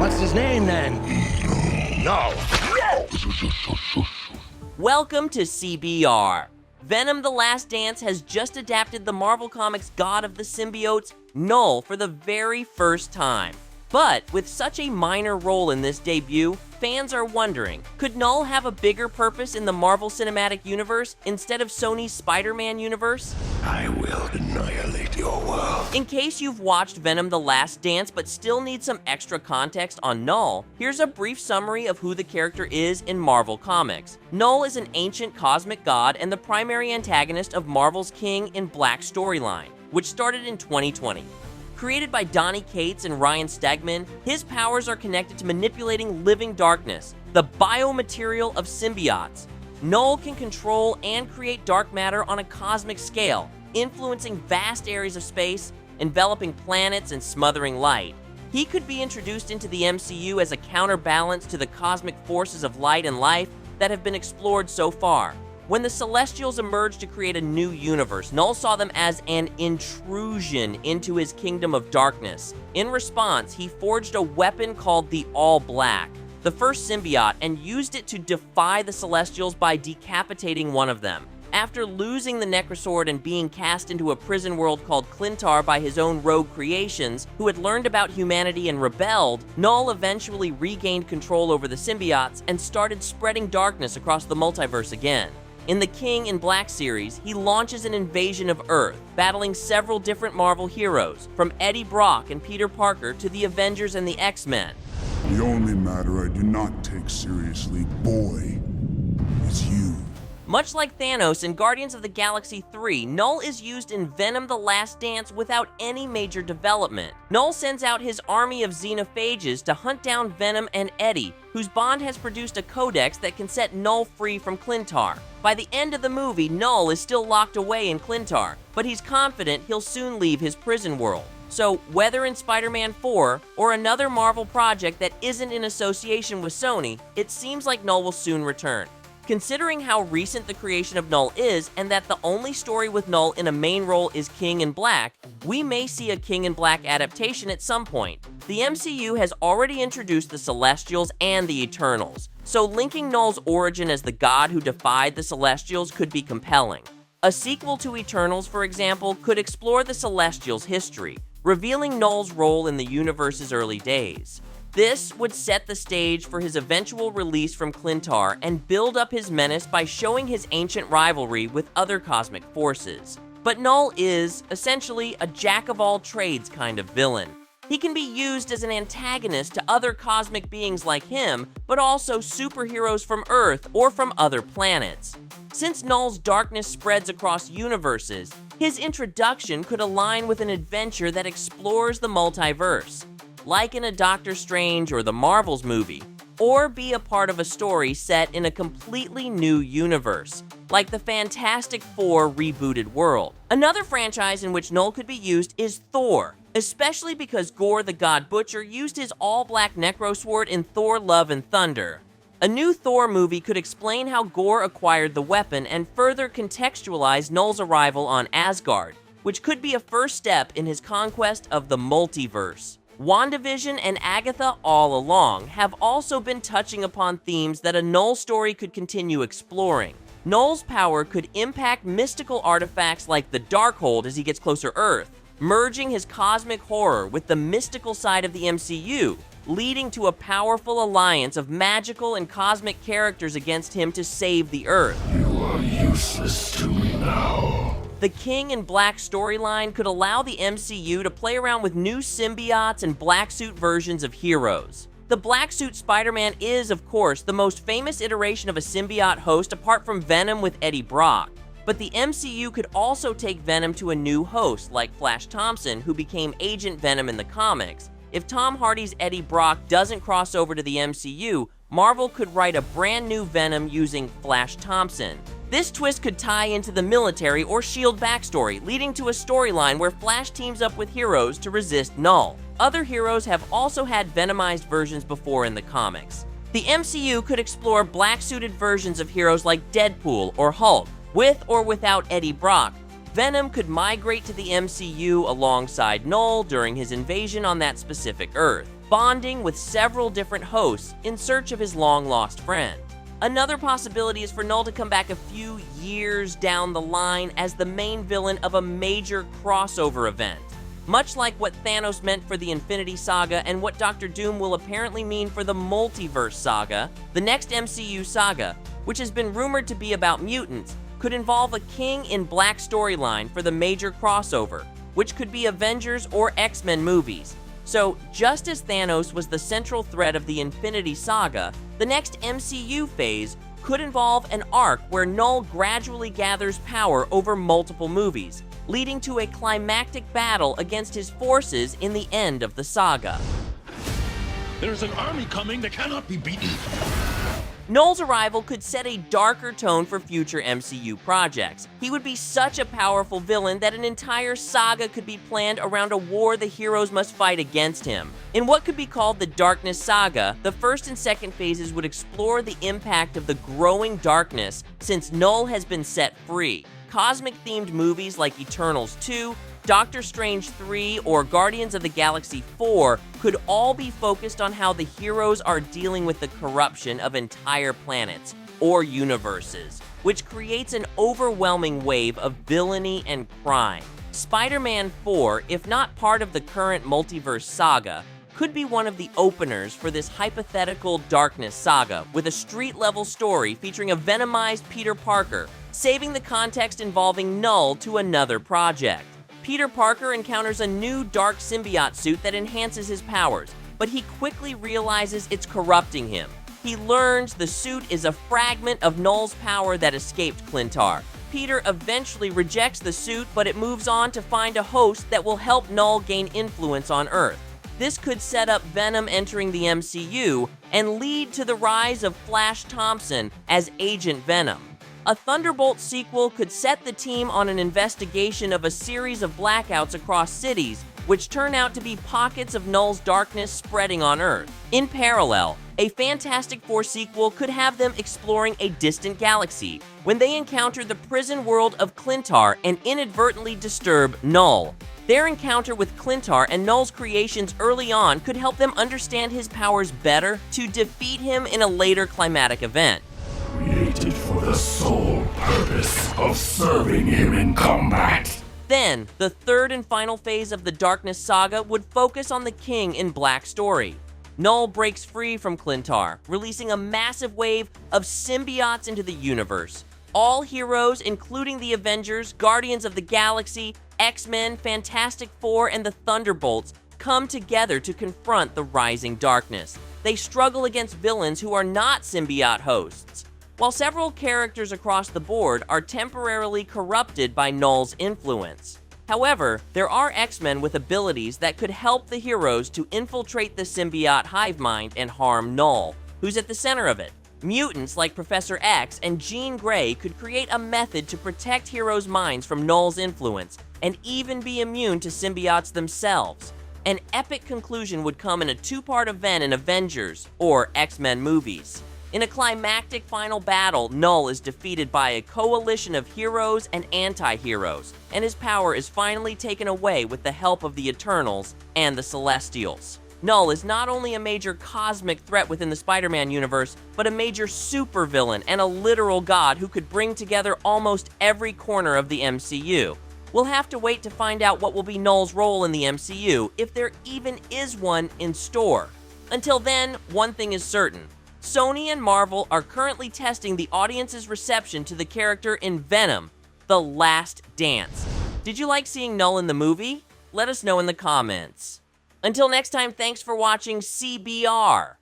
What's his name then? No! Welcome to CBR. Venom: The Last Dance has just adapted the Marvel Comics god of the symbiotes, Knull, for the very first time. But with such a minor role in this debut, fans are wondering, could Knull have a bigger purpose in the Marvel Cinematic Universe instead of Sony's Spider-Man universe? I will annihilate your world. In case you've watched Venom: The Last Dance but still need some extra context on Knull, here's a brief summary of who the character is in Marvel Comics. Knull is an ancient cosmic god and the primary antagonist of Marvel's King in Black storyline, which started in 2020. Created by Donny Cates and Ryan Stegman, his powers are connected to manipulating living darkness, the biomaterial of symbiotes. Knull can control and create dark matter on a cosmic scale, influencing vast areas of space, enveloping planets, and smothering light. He could be introduced into the MCU as a counterbalance to the cosmic forces of light and life that have been explored so far. When the Celestials emerged to create a new universe, Knull saw them as an intrusion into his kingdom of darkness. In response, he forged a weapon called the All-Black, the first symbiote, and used it to defy the Celestials by decapitating one of them. After losing the Necrosword and being cast into a prison world called Clintar by his own rogue creations, who had learned about humanity and rebelled, Knull eventually regained control over the symbiotes and started spreading darkness across the multiverse again. In the King in Black series, he launches an invasion of Earth, battling several different Marvel heroes, from Eddie Brock and Peter Parker to the Avengers and the X-Men. The only matter I do not take seriously, boy, is you. Much like Thanos in Guardians of the Galaxy 3, Knull is used in Venom: The Last Dance without any major development. Knull sends out his army of xenophages to hunt down Venom and Eddie, whose bond has produced a codex that can set Knull free from Clintar. By the end of the movie, Knull is still locked away in Clintar, but he's confident he'll soon leave his prison world. So, whether in Spider-Man 4 or another Marvel project that isn't in association with Sony, it seems like Knull will soon return. Considering how recent the creation of Knull is, and that the only story with Knull in a main role is King in Black, we may see a King in Black adaptation at some point. The MCU has already introduced the Celestials and the Eternals, so linking Knull's origin as the god who defied the Celestials could be compelling. A sequel to Eternals, for example, could explore the Celestials' history, revealing Knull's role in the universe's early days. This would set the stage for his eventual release from Clintar and build up his menace by showing his ancient rivalry with other cosmic forces. But Knull is, essentially, a jack-of-all-trades kind of villain. He can be used as an antagonist to other cosmic beings like him, but also superheroes from Earth or from other planets. Since Knull's darkness spreads across universes, his introduction could align with an adventure that explores the multiverse, like in a Doctor Strange or the Marvels movie, or be a part of a story set in a completely new universe, like the Fantastic Four rebooted world. Another franchise in which Knull could be used is Thor, especially because Gore the God Butcher used his all-black Necrosword in Thor: Love and Thunder. A new Thor movie could explain how Gore acquired the weapon and further contextualize Knull's arrival on Asgard, which could be a first step in his conquest of the multiverse. WandaVision and Agatha All Along have also been touching upon themes that a Knull story could continue exploring. Knull's power could impact mystical artifacts like the Darkhold as he gets closer to Earth, merging his cosmic horror with the mystical side of the MCU, leading to a powerful alliance of magical and cosmic characters against him to save the Earth. You are useless to me now. The King in Black storyline could allow the MCU to play around with new symbiotes and black suit versions of heroes. The black suit Spider-Man is, of course, the most famous iteration of a symbiote host apart from Venom with Eddie Brock. But the MCU could also take Venom to a new host, like Flash Thompson, who became Agent Venom in the comics. If Tom Hardy's Eddie Brock doesn't cross over to the MCU, Marvel could write a brand new Venom using Flash Thompson. This twist could tie into the military or S.H.I.E.L.D. backstory, leading to a storyline where Flash teams up with heroes to resist Knull. Other heroes have also had Venomized versions before in the comics. The MCU could explore black-suited versions of heroes like Deadpool or Hulk. With or without Eddie Brock, Venom could migrate to the MCU alongside Knull during his invasion on that specific Earth. bonding with several different hosts in search of his long-lost friend. Another possibility is for Knull to come back a few years down the line as the main villain of a major crossover event. Much like what Thanos meant for the Infinity Saga and what Doctor Doom will apparently mean for the Multiverse Saga, the next MCU saga, which has been rumored to be about mutants, could involve a King in Black storyline for the major crossover, which could be Avengers or X-Men movies. So, just as Thanos was the central thread of the Infinity Saga, the next MCU phase could involve an arc where Knull gradually gathers power over multiple movies, leading to a climactic battle against his forces in the end of the saga. There's an army coming that cannot be beaten. Knull's arrival could set a darker tone for future MCU projects. He would be such a powerful villain that an entire saga could be planned around a war the heroes must fight against him. In what could be called the Darkness Saga, the first and second phases would explore the impact of the growing darkness since Knull has been set free. Cosmic-themed movies like Eternals 2, Doctor Strange 3, or Guardians of the Galaxy 4 could all be focused on how the heroes are dealing with the corruption of entire planets or universes, which creates an overwhelming wave of villainy and crime. Spider-Man 4, if not part of the current multiverse saga, could be one of the openers for this hypothetical Darkness Saga, with a street-level story featuring a venomized Peter Parker, saving the context involving Knull to another project. Peter Parker encounters a new dark symbiote suit that enhances his powers, but he quickly realizes it's corrupting him. He learns the suit is a fragment of Knull's power that escaped Clintar. Peter eventually rejects the suit, but it moves on to find a host that will help Knull gain influence on Earth. This could set up Venom entering the MCU and lead to the rise of Flash Thompson as Agent Venom. A Thunderbolt sequel could set the team on an investigation of a series of blackouts across cities, which turn out to be pockets of Knull's darkness spreading on Earth. In parallel, a Fantastic Four sequel could have them exploring a distant galaxy when they encounter the prison world of Clintar and inadvertently disturb Knull. Their encounter with Clintar and Knull's creations early on could help them understand his powers better to defeat him in a later climatic event. Created for the sole purpose of serving him in combat. Then, the third and final phase of the Darkness Saga would focus on the King in Black story. Knull breaks free from Clintar, releasing a massive wave of symbiotes into the universe. All heroes, including the Avengers, Guardians of the Galaxy, X-Men, Fantastic Four, and the Thunderbolts, come together to confront the rising darkness. They struggle against villains who are not symbiote hosts. While several characters across the board are temporarily corrupted by Knull's influence. However, there are X-Men with abilities that could help the heroes to infiltrate the symbiote hive mind and harm Knull, who's at the center of it. Mutants like Professor X and Jean Grey could create a method to protect heroes' minds from Knull's influence, and even be immune to symbiotes themselves. An epic conclusion would come in a two-part event in Avengers or X-Men movies. In a climactic final battle, Knull is defeated by a coalition of heroes and anti-heroes, and his power is finally taken away with the help of the Eternals and the Celestials. Knull is not only a major cosmic threat within the Spider-Man universe, but a major supervillain and a literal god who could bring together almost every corner of the MCU. We'll have to wait to find out what will be Knull's role in the MCU, if there even is one in store. Until then, one thing is certain. Sony and Marvel are currently testing the audience's reception to the character in Venom, The Last Dance. Did you like seeing Knull in the movie? Let us know in the comments. Until next time, thanks for watching CBR.